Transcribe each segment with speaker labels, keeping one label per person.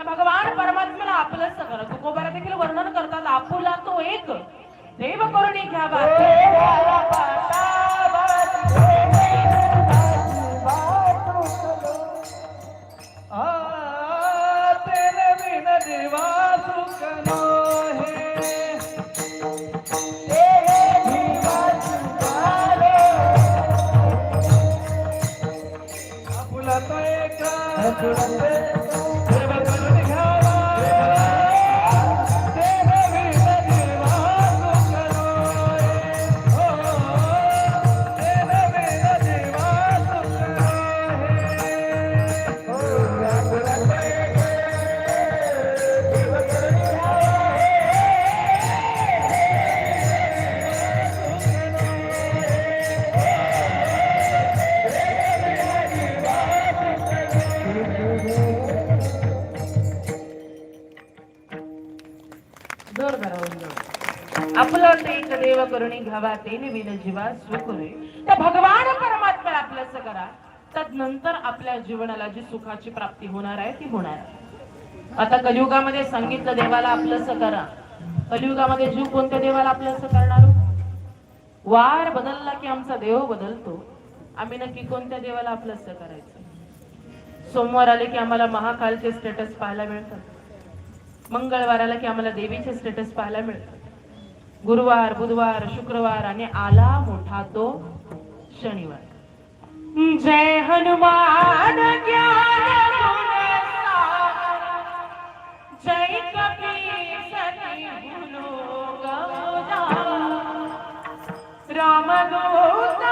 Speaker 1: भगवान परमात्म्याला आपलंच करा. तुकोबारा देखील वर्णन करतात, आपुला तो एक देव करुणी घ्यावा. आपला ते एक देव करुणी घ्यावा तेने विन जीवा सुख रे. त्या भगवान परमात्म्याला आपलंच करा. तदनंतर आपल्या जीवनाला जी सुखाची प्राप्ती होणार आहे ती होणार आहे. आता कलियुगामध्ये सांगितलं देवाला आपलंच करा. कलियुगामध्ये जीव कोणत्या देवाला आपलंच करणार? वार बदलला की आमचा देव बदलतो. आम्ही नक्की कोणत्या देवाला आपलंच करायचं? सोमवार आले की आम्हाला महाकालचे स्टेटस पाहायला मिळतात. मंगळवार आला की आम्हाला देवीचे स्टेटस पाहायला मिळतात. गुरुवार, बुधवार, शुक्रवार आणि आला मोठा तो शनिवार. जय हनुमान ज्ञान गुण सागर, जय कपीसति गुणो गौदार, रामदूत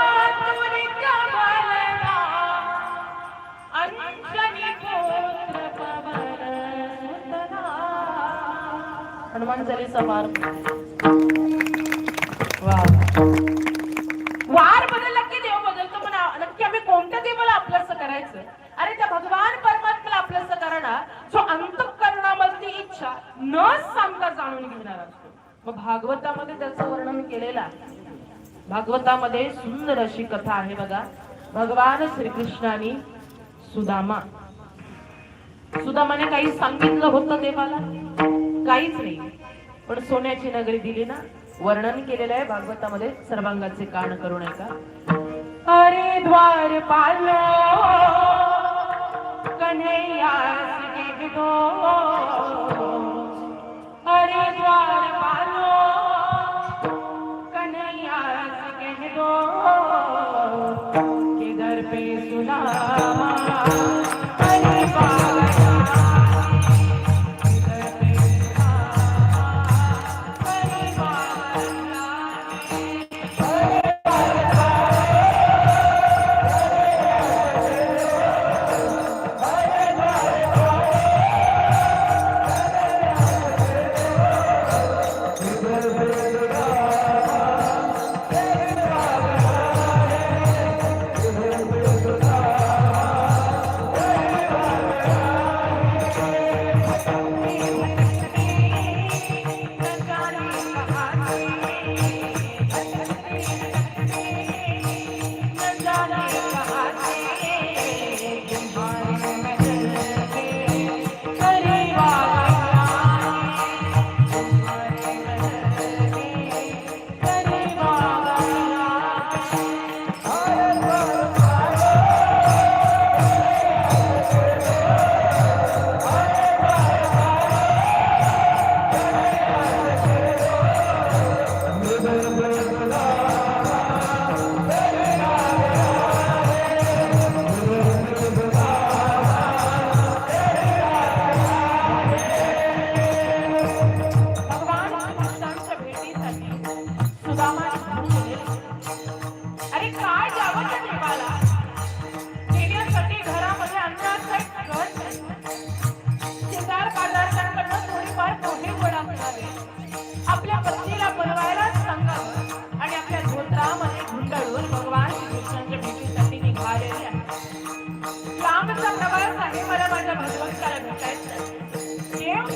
Speaker 1: तुलित बलधाम, अंजनी पुत्र पवन सुत. हनुमान चालीसा वार बदलला की देव बदलतो. पण नक्की आम्ही कोणत्या देवाला आपलंच करायचं? अरे त्या भगवान परमात्म्याला आपलंच करणार जो अंतःकरणामधली इच्छा न सांगता जाणून घेणार असतो. मग भागवतामध्ये त्याचं वर्णन केलेलं आहे. भागवतामध्ये सुंदर अशी कथा आहे बघा. भगवान श्रीकृष्णाने सुदामाने काही सांगितलं होतं देवाला? काहीच नाही. पण सोन्याची नगरी दिली ना. वर्णन केलेलं आहे भागवतामध्ये. सर्वांगाचे कान करू नका. अरे द्वारपालो कन्हैया के दो, अरे द्वारपालो कन्हैया के दो, के दर पे सुदामा अरे बाबा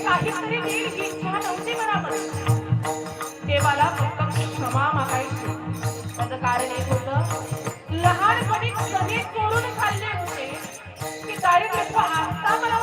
Speaker 1: काहीतरी नीट इच्छा नव्हती मनामध्ये. देवाला फक्त क्षमा मागायची. त्याचं कारण एक होतं, लहानपणी कधी चोरून खाल्ले होते की दारिद्र्य आता मला